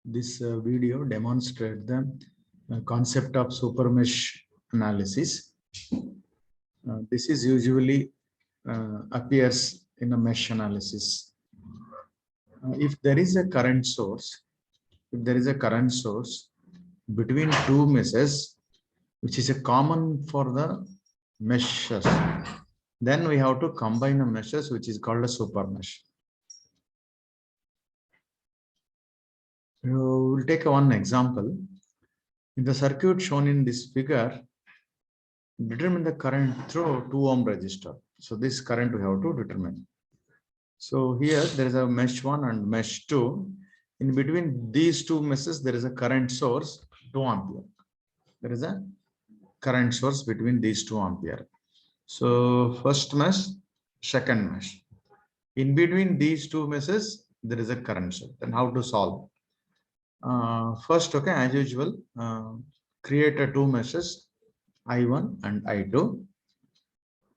This video demonstrates the concept of super mesh analysis. This is usually appears in a mesh analysis. If there is a current source, between two meshes, which is a common for the meshes, then we have to combine the meshes, which is called a super mesh. We'll take one example. In the circuit shown in this figure, determine the current through 2 ohm resistor. So this current we have to determine. So here there is a mesh 1 and mesh 2. In between these two meshes, there is a current source 2 ampere. There is a current source between these 2 ampere. So first mesh, second mesh. In between these two meshes, there is a current source. Then how to solve? First, okay, as usual, create a two meshes, I1 and I2.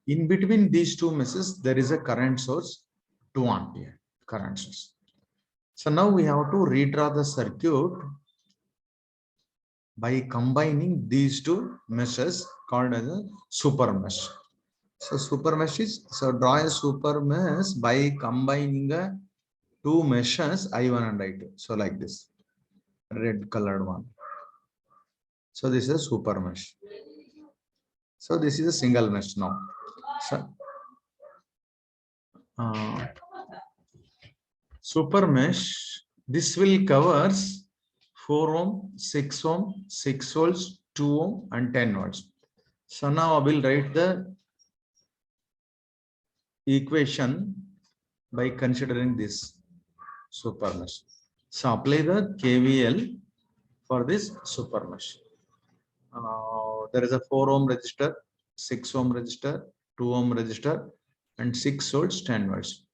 In between these two meshes, there is a current source, 2 ampere current source. So now we have to redraw the circuit by combining these two meshes called as a super mesh. So super mesh is, so draw a super mesh by combining a two meshes, I1 and I2. So like this, red colored one. So this is a super mesh. So this is a single mesh now. So super mesh, this will covers 4 ohm, 6 ohm, 6 volts, 2 ohm and 10 volts. So now I will write the equation by considering this super mesh. So apply the KVL for this super mesh. There is a 4 ohm resistor, 6 ohm resistor, 2 ohm resistor and 6 volts, 10 volts.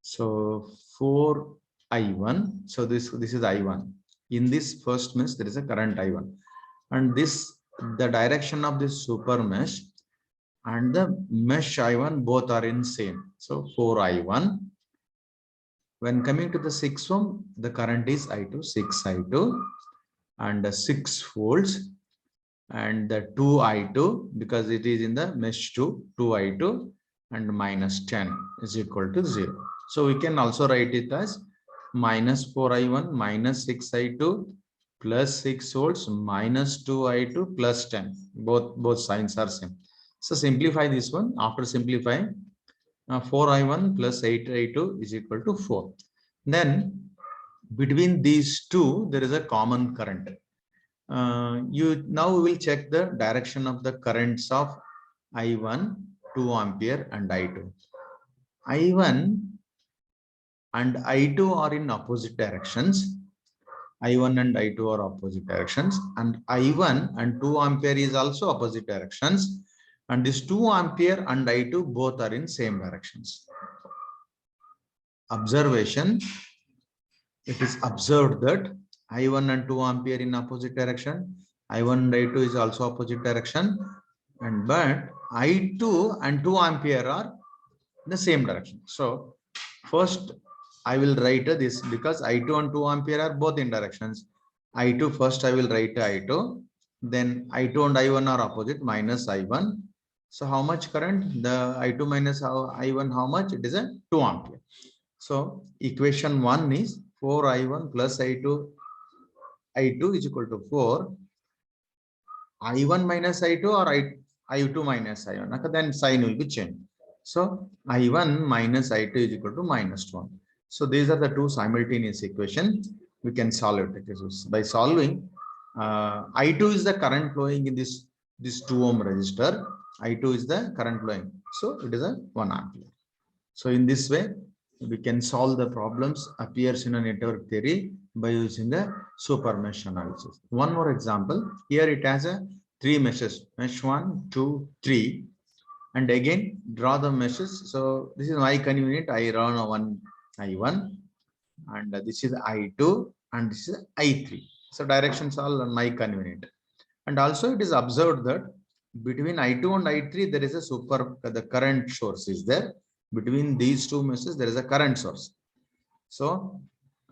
So 4 I1. So this is I1. In this first mesh, there is a current I1. And this, the direction of this super mesh and the mesh I1 both are in same. So 4 I1. When coming to the 6 ohm, the current is I2, 6 I2 and 6 volts. And the 2 I2, because it is in the mesh 2 I2 and minus 10 is equal to 0. So we can also write it as minus 4 I1 minus 6 I2 plus 6 volts minus 2 I2 plus 10. Both signs are same. So simplify this one. After simplifying, 4 I1 plus 8 I2 is equal to 4. Then between these two, there is a common current. You now we will check the direction of the currents of I1, 2 ampere and I2. I1 and I2 are in opposite directions. I1 and I2 are opposite directions, and I1 and 2 ampere is also opposite directions, and this 2 ampere and I2 both are in same directions. Observation, it is observed that I1 and 2 ampere in opposite direction, I1 and I2 is also opposite direction, and but I2 and 2 ampere are in the same direction. So first I will write this, because I2 and 2 ampere are both in directions. I2 first I will write I2, then I2 and I1 are opposite, minus I1. So how much current? The I2 minus I1, how much? It is a 2 ampere. So equation 1 is 4 I1 plus I2 is equal to 4. I1 minus I2 or I2 minus I1. Then sign will be changed. So I1 minus I2 is equal to minus 1. So these are the two simultaneous equations. We can solve it. By solving, I2 is the current flowing in this 2 ohm resistor. I2 is the current flowing. So it is a 1 ampere. So in this way, we can solve the problems appears in a network theory by using the super mesh analysis. One more example. Here it has a 3 meshes, mesh 1, 2, 3. And again, draw the meshes. So this is my convenient. I run one I1, and this is I2, and this is I3. So directions all on my convenient. And also it is observed that between I2 and I3, there is a the current source is there. Between these two meshes, there is a current source. So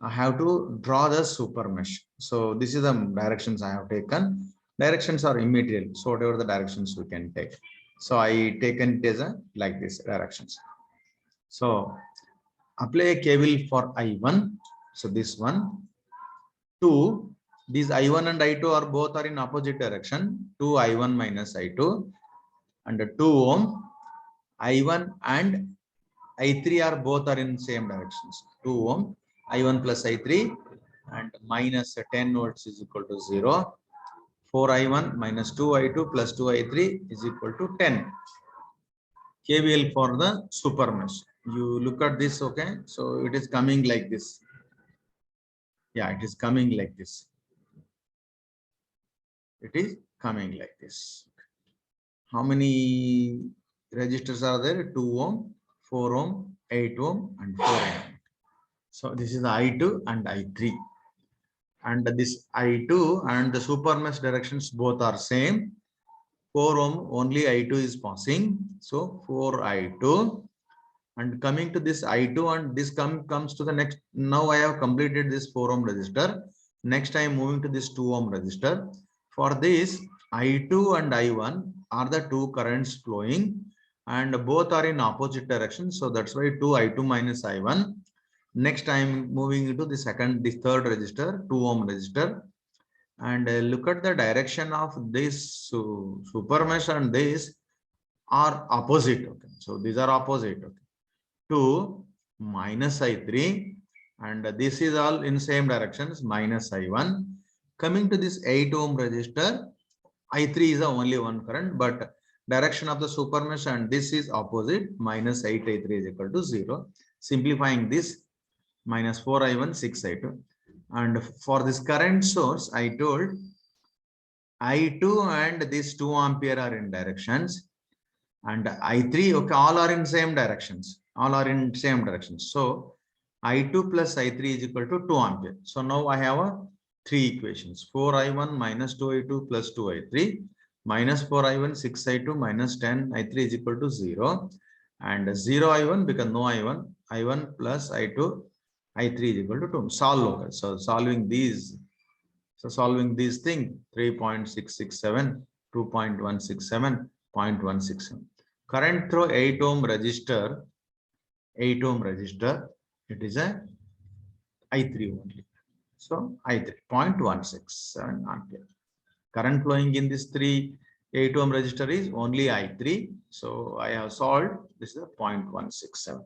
I have to draw the super mesh. So this is the directions I have taken. Directions are immaterial. So whatever the directions we can take. So I taken it as a like this directions. So apply a KVL for I1. So this one, 2, these I1 and I2 are both are in opposite direction. 2 I1 minus I2 and 2 ohm. I1 and I3 are both are in same directions. 2 ohm, I1 plus I3 and minus 10 volts is equal to 0. 4I1 minus 2I2 plus 2I3 is equal to 10. KVL for the super mesh. You look at this, okay? So it is coming like this. Yeah, it is coming like this. It is coming like this. How many registers are there? 2 ohm, 4 ohm, 8 ohm, and 4 ohm. So this is the I2 and I3. And this I2 and the super mesh directions both are same. 4 ohm only I2 is passing. So 4I2. And coming to this I2 and this comes to the next. Now I have completed this 4 ohm resistor. Next I am moving to this 2 ohm resistor. For this I2 and I1 are the two currents flowing and both are in opposite direction. So that's why 2I2 minus I1. Next I am moving into the third resistor, 2 ohm resistor. And look at the direction of this super mesh and this are opposite. Okay, so these are opposite. Okay. 2 minus I3 and this is all in same directions minus I1. Coming to this 8 ohm resistor, I3 is the only one current, but direction of the super mesh and this is opposite, minus 8 I3 is equal to 0. Simplifying this, minus 4I1, 6I2. And for this current source, I told I2 and this 2 ampere are in directions and I3, okay, all are in same directions. All are in same directions. So I2 plus I3 is equal to 2 ampere. So now I have a 3 equations. 4I1 minus 2I2 plus 2I3 minus 4I1, 6I2 minus 10I3 is equal to 0. And 0 I1 because no I1. I1 plus I2, I3 is equal to 2. Solve local. So solving these. So solving these things, 3.667, 2.167, 0.167. Current through 8 ohm resistor, it is a I3 only. So I3, 0.167 ampere. Current flowing in this 8 ohm resistor is only I3. So I have solved, this is a 0.167.